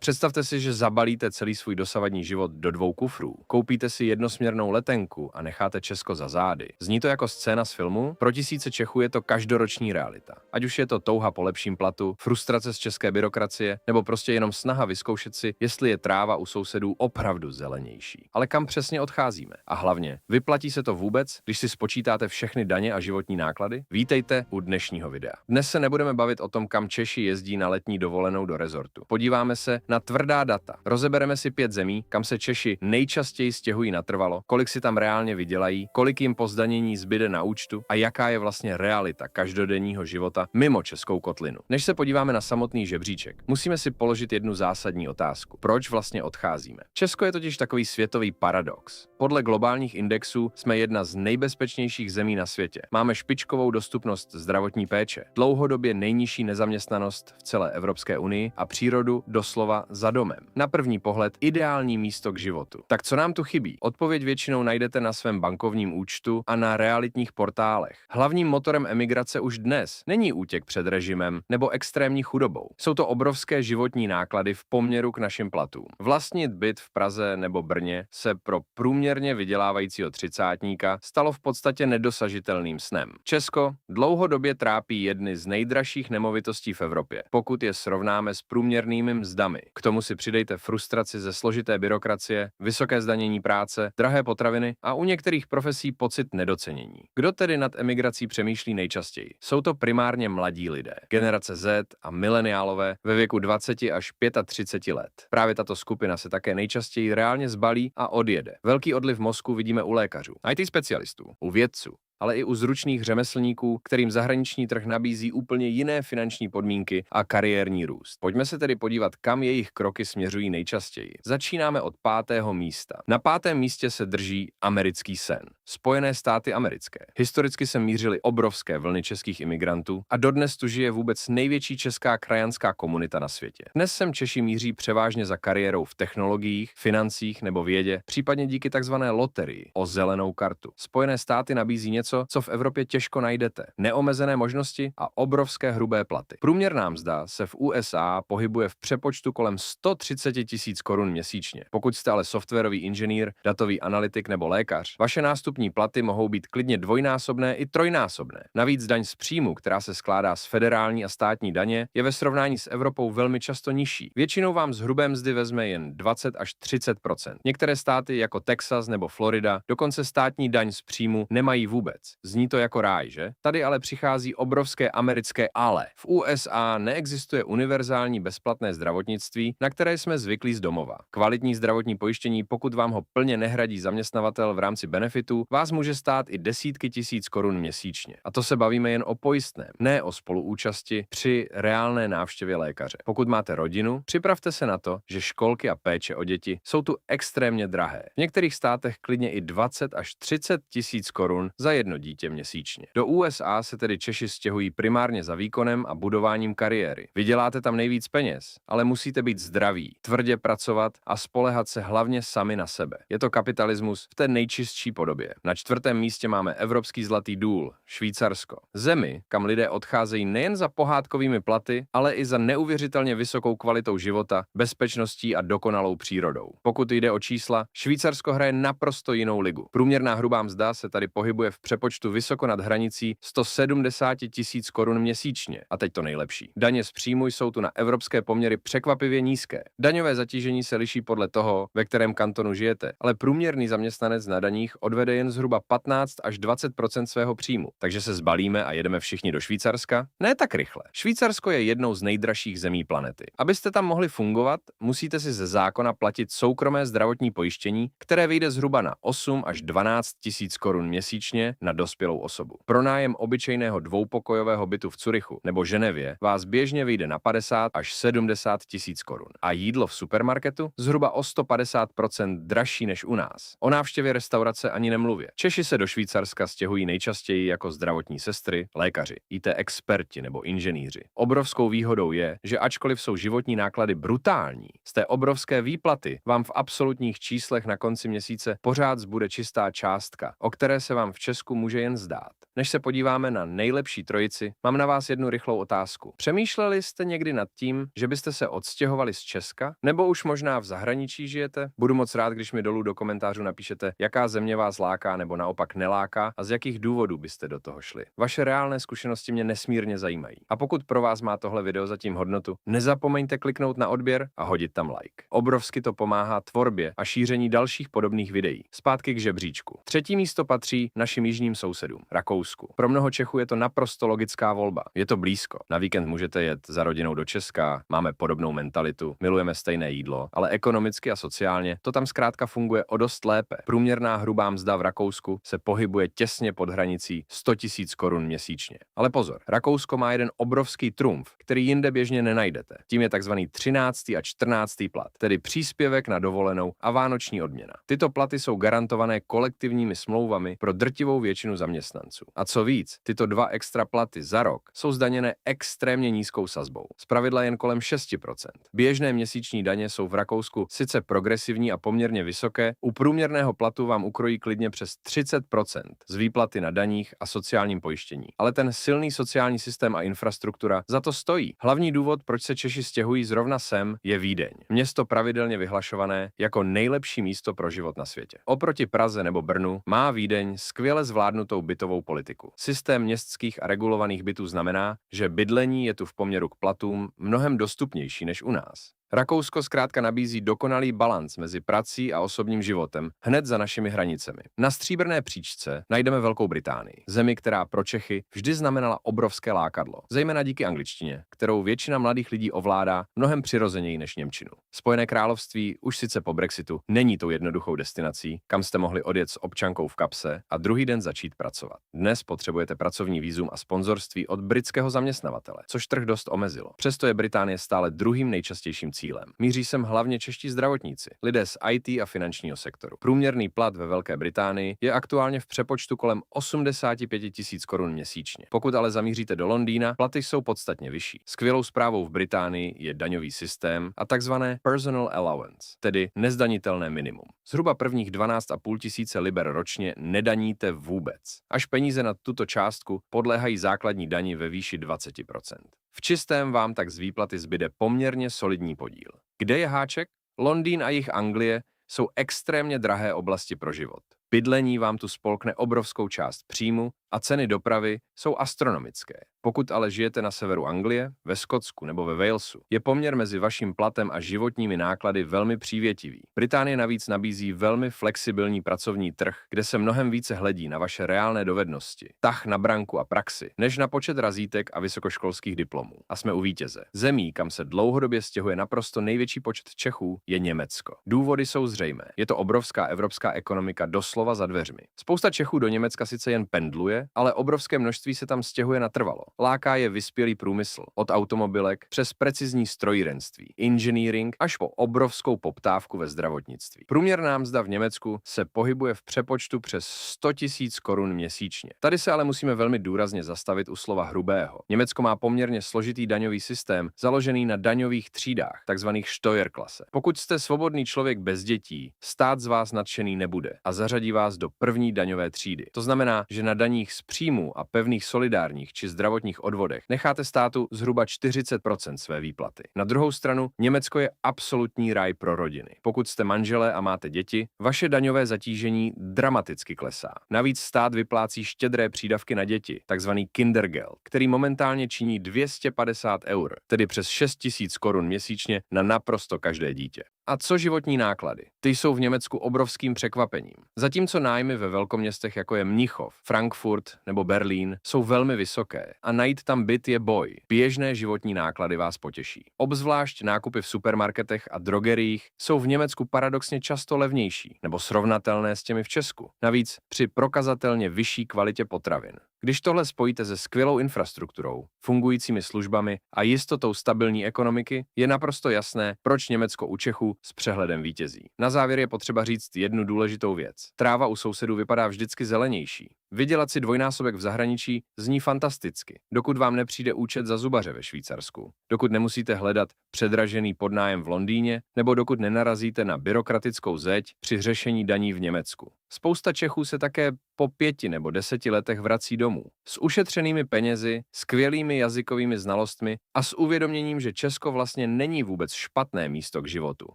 Představte si, že zabalíte celý svůj dosavadní život do 2 kufrů. Koupíte si jednosměrnou letenku a necháte Česko za zády. Zní to jako scéna z filmu? Pro tisíce Čechů je to každoroční realita. Ať už je to touha po lepším platu, frustrace z české byrokracie, nebo prostě jenom snaha vyzkoušet si, jestli je tráva u sousedů opravdu zelenější. Ale kam přesně odcházíme? A hlavně, vyplatí se to vůbec, když si spočítáte všechny daně a životní náklady? Vítejte u dnešního videa. Dnes se nebudeme bavit o tom, kam Češi jezdí na letní dovolenou do rezortu. Podíváme se na tvrdá data. Rozebereme si 5 zemí, kam se Češi nejčastěji stěhují natrvalo, kolik si tam reálně vydělají, kolik jim po zdanění zbyde na účtu a jaká je vlastně realita každodenního života mimo českou kotlinu. Než se podíváme na samotný žebříček, musíme si položit jednu zásadní otázku. Proč vlastně odcházíme? Česko je totiž takový světový paradox. Podle globálních indexů jsme jedna z nejbezpečnějších zemí na světě. Máme špičkovou dostupnost zdravotní péče, dlouhodobě nejnižší nezaměstnanost v celé Evropské unii a přírodu doslova za domem. Na první pohled ideální místo k životu. Tak co nám tu chybí? Odpověď většinou najdete na svém bankovním účtu a na realitních portálech. Hlavním motorem emigrace už dnes není útěk před režimem nebo extrémní chudobou. Jsou to obrovské životní náklady v poměru k našim platům. Vlastnit byt v Praze nebo Brně se pro průměrně vydělávajícího třicátníka stalo v podstatě nedosažitelným snem. Česko dlouhodobě trápí jedny z nejdražších nemovitostí v Evropě, pokud je srovnáme s průměrnými mzdami. K tomu si přidejte frustraci ze složité byrokracie, vysoké zdanění práce, drahé potraviny a u některých profesí pocit nedocenění. Kdo tedy nad emigrací přemýšlí nejčastěji? Jsou to primárně mladí lidé, generace Z a mileniálové ve věku 20 až 35 let. Právě tato skupina se také nejčastěji reálně zbalí a odjede. Velký odliv mozku vidíme u lékařů, IT specialistů, u vědců, ale i u zručných řemeslníků, kterým zahraniční trh nabízí úplně jiné finanční podmínky a kariérní růst. Pojďme se tedy podívat, kam jejich kroky směřují nejčastěji. Začínáme od 5. místa. Na 5. místě se drží americký sen. Spojené státy americké. Historicky se mířily obrovské vlny českých imigrantů a dodnes tu žije vůbec největší česká krajanská komunita na světě. Dnes sem Češi míří převážně za kariérou v technologiích, financích nebo vědě, případně díky takzvané loterii o zelenou kartu. Spojené státy nabízí něco, co v Evropě těžko najdete. Neomezené možnosti a obrovské hrubé platy. Průměrná mzda se v USA pohybuje v přepočtu kolem 130 000 korun měsíčně. Pokud jste ale softwarový inženýr, datový analytik nebo lékař, vaše nástupní platy mohou být klidně dvojnásobné i trojnásobné. Navíc daň z příjmu, která se skládá z federální a státní daně, je ve srovnání s Evropou velmi často nižší. Většinou vám z hrubé mzdy vezme jen 20 až 30%. Některé státy jako Texas nebo Florida dokonce státní daň z příjmu nemají vůbec. Zní to jako ráj, že? Tady ale přichází obrovské americké ale. V USA neexistuje univerzální bezplatné zdravotnictví, na které jsme zvyklí z domova. Kvalitní zdravotní pojištění, pokud vám ho plně nehradí zaměstnavatel v rámci benefitů, vás může stát i desítky tisíc korun měsíčně. A to se bavíme jen o pojistném, ne o spoluúčasti při reálné návštěvě lékaře. Pokud máte rodinu, připravte se na to, že školky a péče o děti jsou tu extrémně drahé. V některých státech klidně i 20 až 30 tisíc korun za jedno dítě měsíčně. Do USA se tedy Češi stěhují primárně za výkonem a budováním kariéry. Vyděláte tam nejvíc peněz, ale musíte být zdraví, tvrdě pracovat a spoléhat se hlavně sami na sebe. Je to kapitalismus v té nejčistší podobě. Na 4. místě máme evropský zlatý důl, Švýcarsko. Zemi, kam lidé odcházejí nejen za pohádkovými platy, ale i za neuvěřitelně vysokou kvalitou života, bezpečností a dokonalou přírodou. Pokud jde o čísla, Švýcarsko hraje naprosto jinou ligu. Průměrná hrubá mzda se tady pohybuje v přepočtu vysoko nad hranicí 170 000 korun měsíčně. A teď to nejlepší. Daně z příjmu jsou tu na evropské poměry překvapivě nízké. Daňové zatížení se liší podle toho, ve kterém kantonu žijete, ale průměrný zaměstnanec na daních odvede jen zhruba 15 až 20% svého příjmu. Takže se zbalíme a jedeme všichni do Švýcarska? Ne tak rychle. Švýcarsko je jednou z nejdražších zemí planety. Abyste tam mohli fungovat, musíte si ze zákona platit soukromé zdravotní pojištění, které vyjde zhruba na 8 až 12 000 korun měsíčně na dospělou osobu. Pronájem obyčejného dvoupokojového bytu v Curychu nebo Ženevě vás běžně vyjde na 50 až 70 tisíc korun. A jídlo v supermarketu zhruba o 150% dražší než u nás. O návštěvě restaurace ani nemluvě. Češi se do Švýcarska stěhují nejčastěji jako zdravotní sestry, lékaři, IT experti nebo inženýři. Obrovskou výhodou je, že ačkoliv jsou životní náklady brutální, z té obrovské výplaty vám v absolutních číslech na konci měsíce pořád zbude čistá částka, o které se vám v Česku může jen zdát. než se podíváme na nejlepší trojici, mám na vás jednu rychlou otázku. Přemýšleli jste někdy nad tím, že byste se odstěhovali z Česka? Nebo už možná v zahraničí žijete? Budu moc rád, když mi dolů do komentářů napíšete, jaká země vás láká nebo naopak neláká a z jakých důvodů byste do toho šli. Vaše reálné zkušenosti mě nesmírně zajímají. A pokud pro vás má tohle video zatím hodnotu, nezapomeňte kliknout na odběr a hodit tam like. Obrovsky to pomáhá tvorbě a šíření dalších podobných videí. Zpátky k žebříčku. Třetí místo patří našim jižním sousedům, Rakousku. Pro mnoho Čechů je to naprosto logická volba. Je to blízko. Na víkend můžete jet za rodinou do Česka, máme podobnou mentalitu, milujeme stejné jídlo, ale ekonomicky a sociálně to tam zkrátka funguje o dost lépe. Průměrná hrubá mzda v Rakousku se pohybuje těsně pod hranicí 100 000 korun měsíčně. Ale pozor, Rakousko má jeden obrovský trumf, který jinde běžně nenajdete. Tím je takzvaný 13. a 14. plat, tedy příspěvek na dovolenou a vánoční odměna. Tyto platy jsou garantované kolektivními smlouvami pro drtivou většinu zaměstnanců. A co víc, tyto dva extra platy za rok jsou zdaněné extrémně nízkou sazbou, zpravidla jen kolem 6%. Běžné měsíční daně jsou v Rakousku sice progresivní a poměrně vysoké, u průměrného platu vám ukrojí klidně přes 30% z výplaty na daních a sociálním pojištění. Ale ten silný sociální systém a infrastruktura za to stojí. Hlavní důvod, proč se Češi stěhují zrovna sem, je Vídeň. Město pravidelně vyhlašované jako nejlepší místo pro život na světě. Oproti Praze nebo Brnu má Vídeň skvěle zvládnutou bytovou politiku. Systém městských a regulovaných bytů znamená, že bydlení je tu v poměru k platům mnohem dostupnější než u nás. Rakousko zkrátka nabízí dokonalý balanc mezi prací a osobním životem hned za našimi hranicemi. Na stříbrné příčce najdeme Velkou Británii, zemi, která pro Čechy vždy znamenala obrovské lákadlo, zejména díky angličtině, kterou většina mladých lidí ovládá mnohem přirozeněji než němčinu. Spojené království už sice po Brexitu není tou jednoduchou destinací, kam jste mohli odjet s občankou v kapse a druhý den začít pracovat. Dnes potřebujete pracovní vízum a sponzorství od britského zaměstnavatele, což trh dost omezilo. Přesto je Británie stále druhým nejčastějším cílem. Míří sem hlavně čeští zdravotníci, lidé z IT a finančního sektoru. Průměrný plat ve Velké Británii je aktuálně v přepočtu kolem 85 000 korun měsíčně. Pokud ale zamíříte do Londýna, platy jsou podstatně vyšší. Skvělou zprávou v Británii je daňový systém a takzvané personal allowance, tedy nezdanitelné minimum. Zhruba prvních 12,5 tisíce liber ročně nedaníte vůbec. Až peníze nad tuto částku podléhají základní dani ve výši 20%. V čistém vám tak z výplaty zbyde poměrně solidní podíl. Kde je háček? Londýn a jih Anglie jsou extrémně drahé oblasti pro život. Bydlení vám tu spolkne obrovskou část příjmu a ceny dopravy jsou astronomické. Pokud ale žijete na severu Anglie, ve Skotsku nebo ve Walesu, je poměr mezi vaším platem a životními náklady velmi přívětivý. Británie navíc nabízí velmi flexibilní pracovní trh, kde se mnohem více hledí na vaše reálné dovednosti, tah na branku a praxi, než na počet razítek a vysokoškolských diplomů. A jsme u vítěze. Zemí, kam se dlouhodobě stěhuje naprosto největší počet Čechů, je Německo. Důvody jsou zřejmé. Je to obrovská evropská ekonomika doslova za dveřmi. Spousta Čechů do Německa sice jen pendluje, ale obrovské množství se tam stěhuje natrvalo. Láká je vyspělý průmysl, od automobilek přes precizní strojírenství, engineering až po obrovskou poptávku ve zdravotnictví. Průměrná mzda v Německu se pohybuje v přepočtu přes 100 000 korun měsíčně. Tady se ale musíme velmi důrazně zastavit u slova hrubého. Německo má poměrně složitý daňový systém, založený na daňových třídách, takzvaných Steuerklasse. Pokud jste svobodný člověk bez dětí, stát z vás nadšený nebude a zařadí vás do první daňové třídy. To znamená, že na daních z příjmu a pevných solidárních či zdravotních odvodech necháte státu zhruba 40% své výplaty. Na druhou stranu, Německo je absolutní ráj pro rodiny. Pokud jste manželé a máte děti, vaše daňové zatížení dramaticky klesá. Navíc stát vyplácí štědré přídavky na děti, takzvaný Kindergeld, který momentálně činí 250 €, tedy přes 6 000 korun měsíčně na naprosto každé dítě. A co životní náklady? Ty jsou v Německu obrovským překvapením. Zatímco nájmy ve velkoměstech jako je Mnichov, Frankfurt nebo Berlín jsou velmi vysoké a najít tam byt je boj, běžné životní náklady vás potěší. Obzvlášť nákupy v supermarketech a drogeriích jsou v Německu paradoxně často levnější nebo srovnatelné s těmi v Česku. Navíc při prokazatelně vyšší kvalitě potravin. Když tohle spojíte se skvělou infrastrukturou, fungujícími službami a jistotou stabilní ekonomiky, je naprosto jasné, proč Německo u Čechů s přehledem vítězí. Na závěr je potřeba říct jednu důležitou věc. Tráva u sousedů vypadá vždycky zelenější. Vydělat si dvojnásobek v zahraničí zní fantasticky, dokud vám nepřijde účet za zubaře ve Švýcarsku, dokud nemusíte hledat předražený podnájem v Londýně, nebo dokud nenarazíte na byrokratickou zeď při řešení daní v Německu. Spousta Čechů se také po 5 nebo 10 letech vrací domů. S ušetřenými penězi, skvělými jazykovými znalostmi a s uvědoměním, že Česko vlastně není vůbec špatné místo k životu.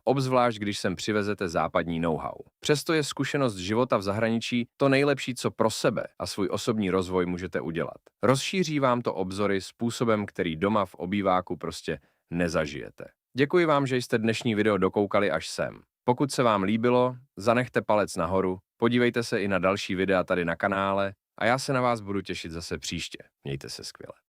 Obzvlášť, když sem přivezete západní know-how. Přesto je zkušenost života v zahraničí to nejlepší, co pro sebe a svůj osobní rozvoj můžete udělat. Rozšíří vám to obzory způsobem, který doma v obýváku prostě nezažijete. Děkuji vám, že jste dnešní video dokoukali až sem. Pokud se vám líbilo, zanechte palec nahoru, podívejte se i na další videa tady na kanále a já se na vás budu těšit zase příště. Mějte se skvěle.